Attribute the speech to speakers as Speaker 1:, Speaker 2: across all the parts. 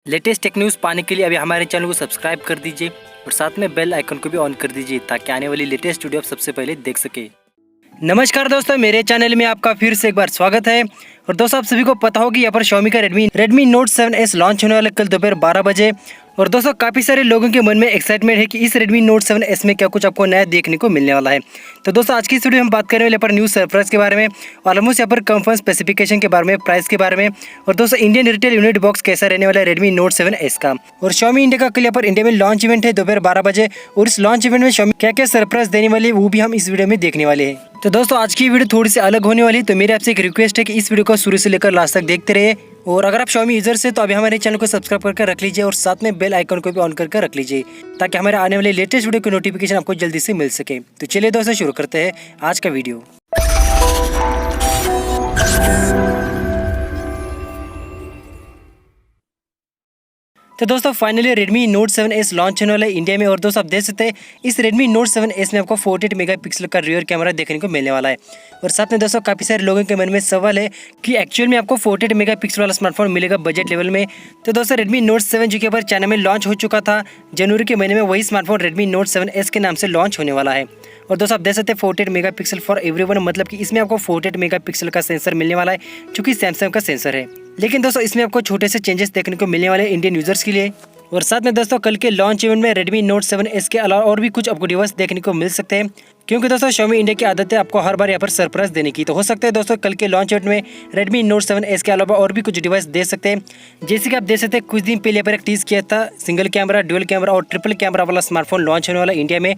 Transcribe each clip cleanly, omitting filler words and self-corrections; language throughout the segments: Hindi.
Speaker 1: लेटेस्ट टेक न्यूज़ पाने के लिए अभी हमारे चैनल को सब्सक्राइब कर दीजिए और साथ में बेल आइकन को भी ऑन कर दीजिए ताकि आने वाली लेटेस्ट वीडियो आप सबसे पहले देख सके। नमस्कार दोस्तों, मेरे चैनल में आपका फिर से एक बार स्वागत है। और दोस्तों, आप सभी को पता होगी यहाँ पर Xiaomi का Redmi Note 7S लॉन्च होने वाला कल दोपहर 12 बजे। और दोस्तों, काफ़ी सारे लोगों के मन में एक्साइटमेंट है कि इस Redmi Note 7S में क्या कुछ आपको नया देखने को मिलने वाला है। तो दोस्तों, आज की इस वीडियो में हम बात करने वाले पर न्यूज़ सरप्राइज के बारे में, ऑलमोस्ट यहाँ पर कंफर्म स्पेसिफिकेशन के बारे में, प्राइस के बारे में, और दोस्तों इंडियन रिटेल यूनिट बॉक्स कैसा रहने वाला है Redmi Note 7S का। और Xiaomi इंडिया का कल यहाँ पर इंडिया में लॉन्च इवेंट है दोपहर 12 बजे, और इस लॉन्च इवेंट में Xiaomi क्या क्या सरप्राइज देने वाली है वो भी हम इस वीडियो में देखने वाले हैं। तो दोस्तों, आज की वीडियो थोड़ी सी अलग होने वाली है, तो मेरे आपसे एक रिक्वेस्ट है कि इस वीडियो को शुरू से लेकर लास्ट तक देखते रहिए। और अगर आप Xiaomi यूजर से तो अभी हमारे चैनल को सब्सक्राइब करके रख लीजिए और साथ में बेल आइकन को भी ऑन करके रख लीजिए ताकि हमारे आने वाले लेटेस्ट वीडियो की नोटिफिकेशन आपको जल्दी से मिल सके। तो चलिए दोस्तों, शुरू करते हैं आज का वीडियो। तो दोस्तों, finally Redmi Note 7S launch होने वाला है इंडिया में। और दोस्तों, आप देख सकते हैं इस Redmi Note 7S में आपको 48 मेगापिक्सल का रियर कैमरा देखने को मिलने वाला है। और साथ में दोस्तों, काफ़ी सारे लोगों के मन में सवाल है कि एक्चुअल में आपको 48 मेगापिक्सल वाला स्मार्टफोन मिलेगा बजट लेवल में। तो दोस्तों, Redmi Note 7 जो कि पर चाइना में लॉन्च हो चुका था जनवरी के महीने में, वही स्मार्टफोन Redmi Note 7S के नाम से लॉन्च होने वाला है। और दोस्तों, आप देख सकते हैं 48 मेगापिक्सल फॉर एवरीवन, मतलब कि इसमें आपको 48 मेगापिक्सल का सेंसर मिलने वाला है जो कि सैमसंग का सेंसर है। लेकिन दोस्तों, इसमें आपको छोटे से चेंजेस देखने को मिलने वाले हैं इंडियन यूजर्स के लिए। और साथ में दोस्तों, कल के लॉन्च इवेंट में Redmi Note 7S के अलावा और भी कुछ आपको डिवाइस देखने को मिल सकते हैं, क्योंकि दोस्तों Xiaomi इंडिया की आदत है आपको हर बार यहाँ पर सरप्राइज देने की। तो हो सकता है दोस्तों, कल के लॉन्च इवेंट में Redmi Note 7S के अलावा और भी कुछ डिवाइस दे सकते हैं। जैसे कि आप देख सकते हैं, कुछ दिन पहले पर एक टीज किया था सिंगल कैमरा, डुअल कैमरा और ट्रिपल कैमरा वाला स्मार्टफोन लॉन्च होने वाला इंडिया में।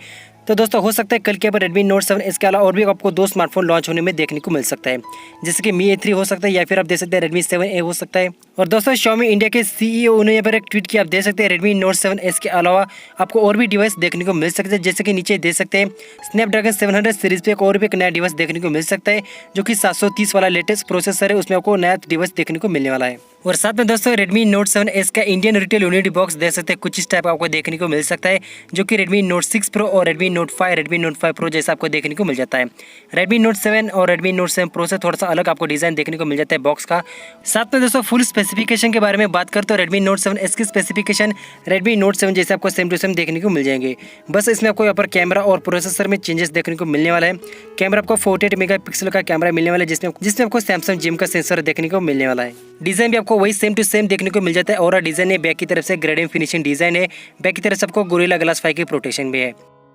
Speaker 1: तो दोस्तों, हो सकता है कल के पर Redmi Note 7S के अलावा और भी आपको 2 स्मार्टफोन लॉन्च होने में देखने को मिल सकता है, जैसे कि Mi A3 हो सकता है या फिर आप देख सकते हैं Redmi 7A हो सकता है। और दोस्तों, Xiaomi इंडिया के CEO ने यहाँ पर एक ट्वीट किया, आप देख सकते हैं Redmi Note 7S के अलावा आपको और भी डिवाइस देखने को मिल सकते हैं। जैसे कि नीचे देख सकते हैं स्नैपड्रैगन 700 सीरीज पे एक और भी एक नया डिवाइस देखने को मिल सकता है जो कि 730 वाला लेटेस्ट प्रोसेसर है, उसमें आपको नया डिवाइस देखने को मिलने वाला है। और साथ में दोस्तों, Redmi Note 7S का इंडियन रिटेल यूनिट बॉक्स देख सकते हैं कुछ इस टाइप आपको देखने को मिल सकता है, जो कि Redmi Note 6 Pro और Redmi Note 5, Redmi Note 5 Pro जैसा आपको देखने को मिल जाता है। Redmi Note 7 और Redmi Note 7 Pro से थोड़ा सा अलग आपको डिजाइन देखने को मिल जाता है बॉक्स का। साथ में दोस्तों, फुल स्पेसिफिकेशन के बारे में बात करते हो Redmi Note 7S की स्पेसिफिकेशन Redmi Note 7 जैसे आपको सेम टू सेम देखने को मिल जाएंगे। बस इसमें आपको यहाँ पर कैमरा और प्रोसेसर में चेंजेस देखने को मिलने वाला है। कैमरा आपको 48 मेगापिक्सल का कैमरा मिलने वाला है, जिसमें आपको सैमसंग जिम का सेंसर देखने को मिलने वाला है। डिजाइन भी आपको वही सेम टू सेम देखने को मिल जाता है। और डिजाइन है बैक की तरफ से ग्रेडियंट फिनिशिंग डिजाइन है, बैक की तरफ से आपको गोरिल्ला ग्लास 5 की प्रोटेक्शन भी है।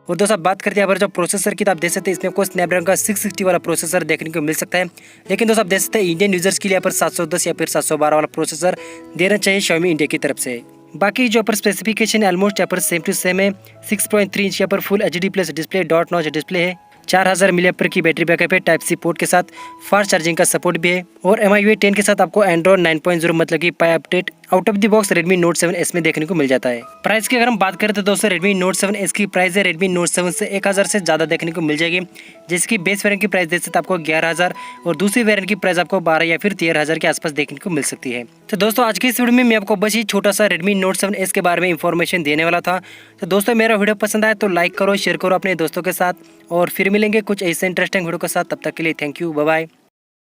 Speaker 1: और दोस्तों, बात करते हैं यहाँ पर जो प्रोसेसर की, तो आप देख सकते हैं इसमें आपको स्नैपड्रैगन का 660 वाला प्रोसेसर देखने को मिल सकता है। लेकिन दोस्तों, आप देख सकते हैं इंडियन यूजर्स के लिए यहाँ पर 710 या फिर 712 वाला प्रोसेसर देना चाहिए Xiaomi इंडिया की तरफ से। बाकी जो पर स्पेसिफिकेशन है ऑलमोस्ट यहाँ पर सेम टू सेम है। 6.3 इंच यहाँ पर full HD plus display, dot notch display है, 4000 mAh की बैटरी बैकअप है, टाइप सी पोर्ट के साथ फास्ट चार्जिंग का सपोर्ट भी है। और MIUI 10 के साथ आपको Android 9.0 मतलब कि pie update out of the box Redmi Note 7S में देखने को मिल जाता है। प्राइस की अगर हम बात करें तो दोस्तों, Redmi Note 7S की प्राइस है Redmi Note 7 से 1000 से ज़्यादा देखने को मिल जाएगी। जैसे कि बेस वेरिएंट की प्राइस देख सकते आपको 11000 और दूसरी वेरिएंट की प्राइस आपको 12 या फिर 13000 के आसपास देखने को मिल सकती है। तो दोस्तों, आज की इस वीडियो में मैं आपको बस ही छोटा सा Redmi Note 7S के बारे में इंफॉर्मेशन देने वाला था। तो दोस्तों, मेरा वीडियो पसंद आए तो लाइक करो, शेयर करो अपने दोस्तों के साथ, और फिर मिलेंगे कुछ ऐसे इंटरेस्टिंग वीडियो के साथ। तब तक के लिए थैंक यू, बाय बाय।